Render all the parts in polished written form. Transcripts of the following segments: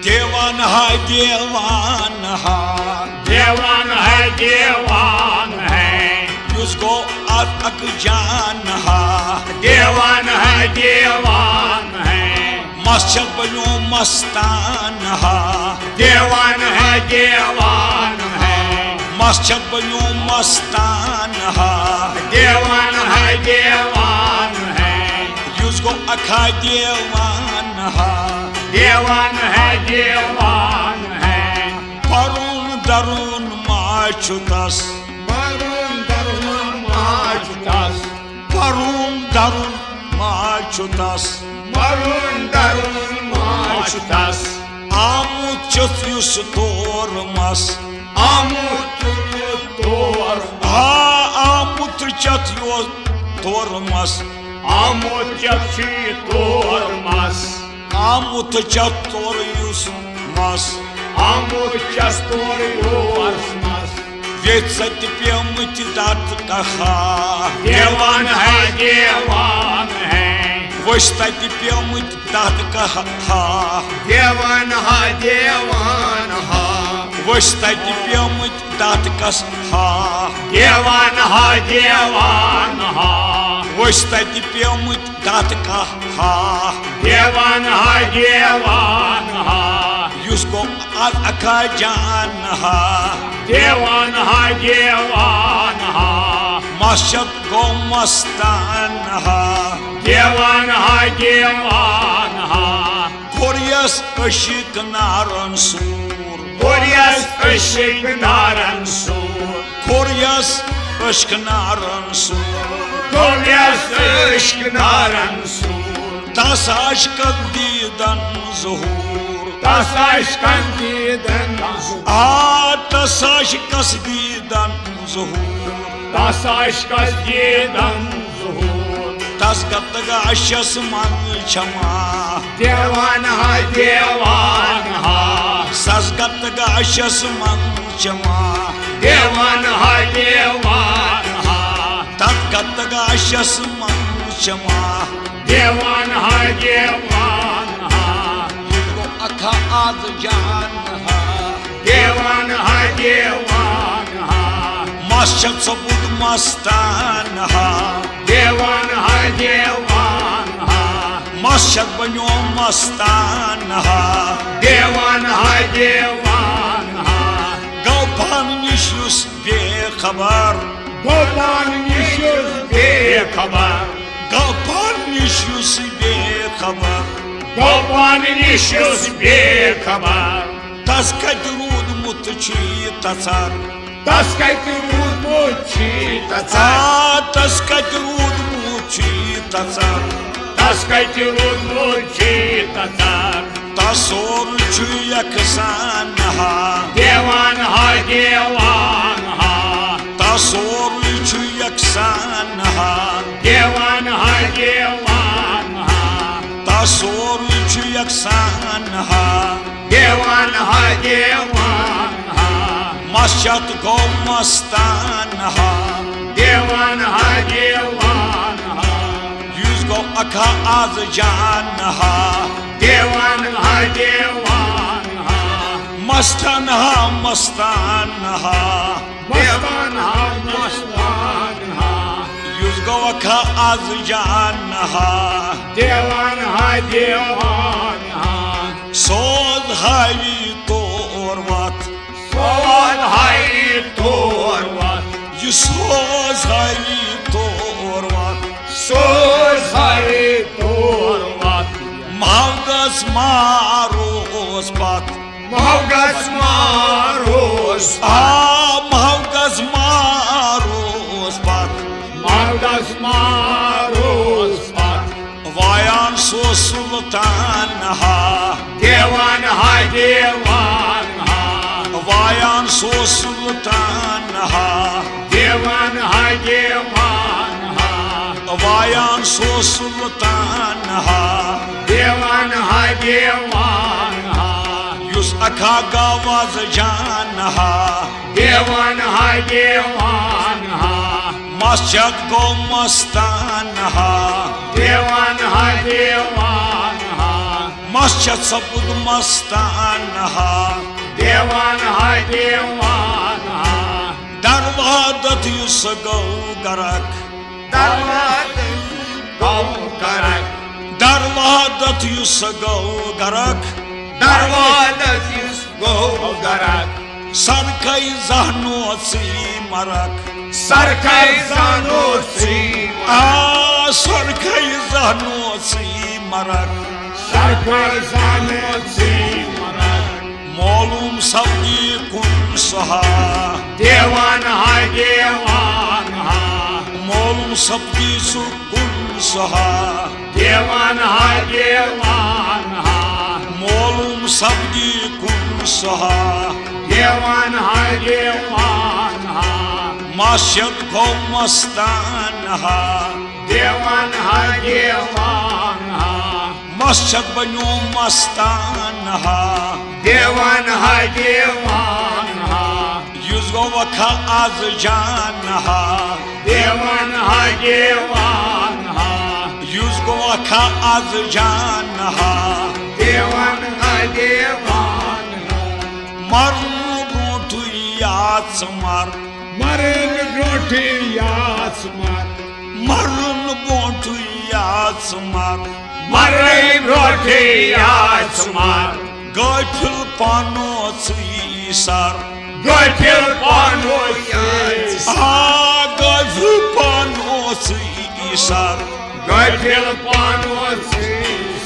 देवान है देवान है देवान है देवान है उसको अक जान है देवान है देवान है मस्जिद बनो मस्तान है देवान है देवान है मस्जिद बनो मस्तान है देवान है देवान है उसको अखा देवान है देवान है देवान है परुन दरुन माचुतस वरुण तरुण माचुतस परुन दरुन माचुतस वरुण तरुण माचुतस आमुत चुस तोरमस आमुत तोर आमुत चतुस तोरमस आमुत चक्षु तोरमस आमुत चतुर्युस मस आमुत चतुर्युस वेद सत्य प्यमत दत कहा देवान है देवान है वस्तति प्यमत दत कहा देवान है देवान है वस्तति प्यमत दत कहा देवान है देवान है वस्तति प्यमत दत कहा देवान है देवान है उसको अखा जान है देवान है देवान है मस्जिद गो मस्तान है देवान है देवान है कोरियस अशिक नारन सूर कोरियस अशिक नारन सूर कोरियस अशिक नारन सूर कोरियस अशिक नारन सूर तस अशिक दीदन ज़हूर तस अशिक दीदन तस अशिक दीदन ज़हूर तस अशिक दीदन ज़हूर तस गतगाशस मन क्षमा देवान है देवान है सस गतगाशस मन क्षमा देवान है देवान है तत गतगाशस मन क्षमा देवान है देवान है अखा आद जान है देवान है देवान है मस्जिद सबूत मस्तान है देवान है देवान है मस्जिद बनो मस्तान है देवान है देवान है गौपान निशुस बेखबर गोपान निशुस बेखबर गौपान निशुस बेखबर गोपान निशुस बेखबर तस कत रूदमुत छी तसर तस कत रूदमुत छी तसर तस कत रूदमुत छी तसर तस कत रूदमुत छी तसर तसोर छु यकसान हा देवान है देवान है तसोर छु यकसान हा देवान है देवान है तसोर छु यकसान हा देवान है देवान है मस्जिद गो मस्तान हा देवान है देवान है युस गो अखा आज जान हा देवान है देवान है मस्तान हा मस्तान हा मस्तान है मस्तान है युस गो अखा आज जान हा देवान है देवान है सोद हावी तोर वत सोद है तोर वत यु सोज हावी तोर वत सोद है तोर वत महगस मारोस पत महगस मारोस महगस मारोस पत महगस मारोस पत वायान सो सुल्तान हा देवान है देवान है वायान सो सुल्तान हा देवान है देवान है वायान सो सुल्तान हा देवान है देवान है युस अखा गावाज जान हा देवान है देवान है मस्जिद गो मस्तान हा देवान है देवान है मस्जिद सबुद मस्तान हा देवान हा देवान हा दरवादत युस गौ गरक दरवाद गौ गरक दरवादत युस गौ गरक दरवाद युस गौ गरक सरकै जहनो सी मरक सरकै जानो सी सरकै जहनो सी मरक सरकै जानो सी मरक मालूम सब्दी कुन सहा देवान हा देवान हा मालूम सब्दी सुकुन सहा देवान हा देवान हा मालूम सब्दी कुन सहा देवान हा देवान हा मस्जिद गौ मस्तान हा देवान हा देवान हा मस्जिद बनो मस्तान हा देवान हा देवान हा युस गौ वखा आज जान हा देवान हा देवान हा युस गौ वखा आज जान हा देवान हा देवान हा मरन ब्रोंठु याद समर मरन ब्रोंठु याद समर मरन ब्रोंठु याद समर मरन ब्रोंठु याद समर गफिल पानो सर गफिल पानो गफिल पानो सर गफिल पानो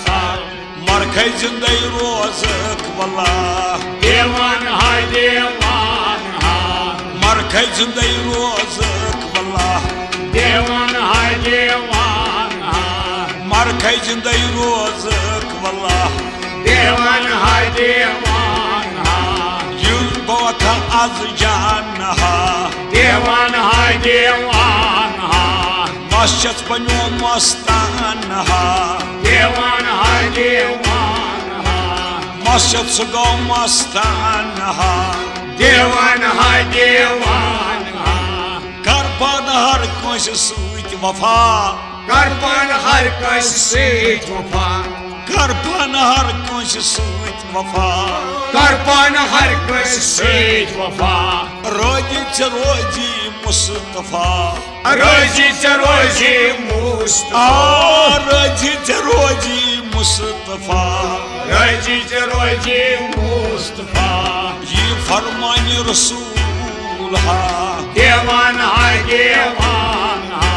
सर मरखै जिंदे रोजक वल्ला देवान हा देवान हा मरखै जिंदे रोजक वल्ला देवान हा देवान हा मरखै जिंदे रोजक वल्ला देवान हा देवान हा युस गौ वखा आज जान हा देवान हा देवान हा मस्जिद बनो मस्तान हा देवान हा देवान हा मस्जिद गौ मस्तान हा देवान हा देवान हा करपन हर कंस सूत वफा करपन हर कस सेठ वफा करपन हर कंस सूत वफा करपन हर कस सेठ वफा रोजी रोजी मुस्तफा रोजी रोजी मुस्तफा रोजी रोजी मुस्तफा रोजी रोजी मुस्तफा ये फरमान रसूल हा देवान हा देवान हा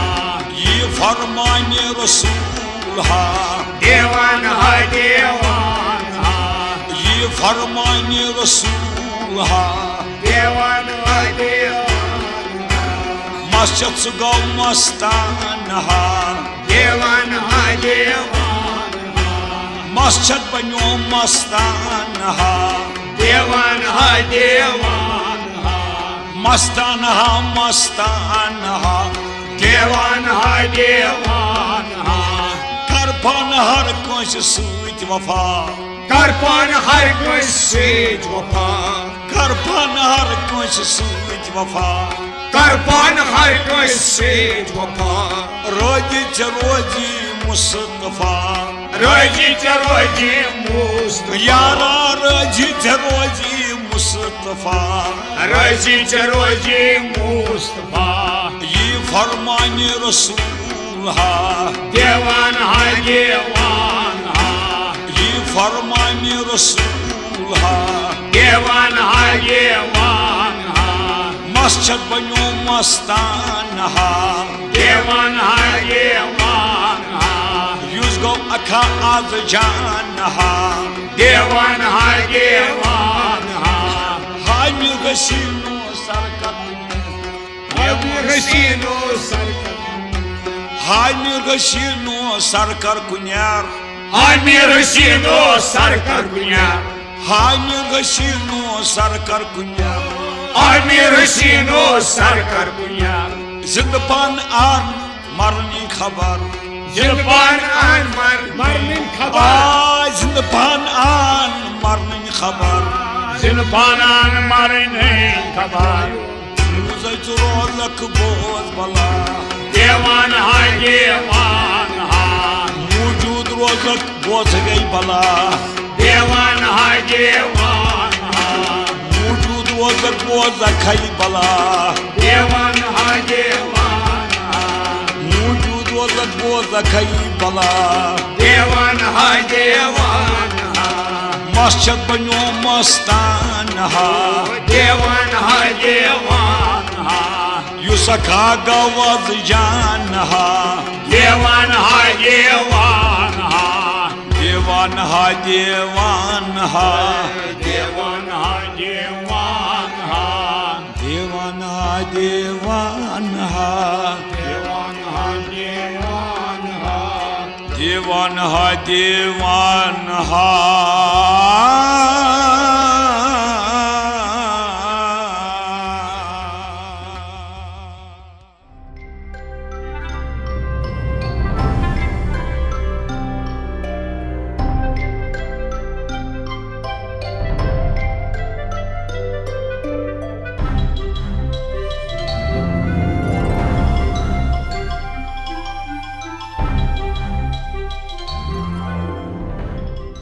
ये फरमान रसूल हा देवान हा देवान हा ये फरमान रसूल हा देवान हा देवान हा मस्जिद गौ मस्तान हा देवान हा देवान हा मस्जिद बनो मस्तान हा देवान हा देवान हा मस्तान हा मस्तान हा देवान हा देवान हा करपन हर कंस सूत वफा करपन हर कस सेठ वफा करपन हर कंस सूत वफा करपन हर कस सेठ वफा रोजी रोजी मुस्तफा रोजी रोजी मुस्तफा यारा रोजी रोजी मुस्तफा रोजी रोजी मुस्तफा ये फरमान रसूल हा देवान हा देवान हा ये फरमान रसूल हा देवान हा देवान हा मस्जिद बनो मस्तान हा देवान हा देवान हा युस गौ अखा आज जान हा देवान हा देवान हा हामी गसिनो सरकत हसीनो सरकर हामी गसिनो सरकर कुन्यार हामी हसीनो सरकर गुनिया हामी गसिनो सरकर कुन्यार हामी हसीनो सरकर गुनिया जिंदपान आन मरनी खबर जिंदपान आन मरनी खबर जिंदपान आन मरनी खबर जिंदपान आन मरनी खबर रोजक बोझ बला देवान हा देवान हा मौजूद रोजक बोझ गई बला देवान हा देवान हा मौजूद रोजक बोझ खई बला देवान हा देवान हा मौजूद रोजक बोझ खई बला देवान हा देवान हा मस्जिद बनो मस्तान हा देवान हा देवान हा युसखा गवज जान हा देवान हा देवान हा देवान हा देवान हा देवान हा देवान हा देवान हा देवान हा देवान हा देवान हा देवान हा देवान हा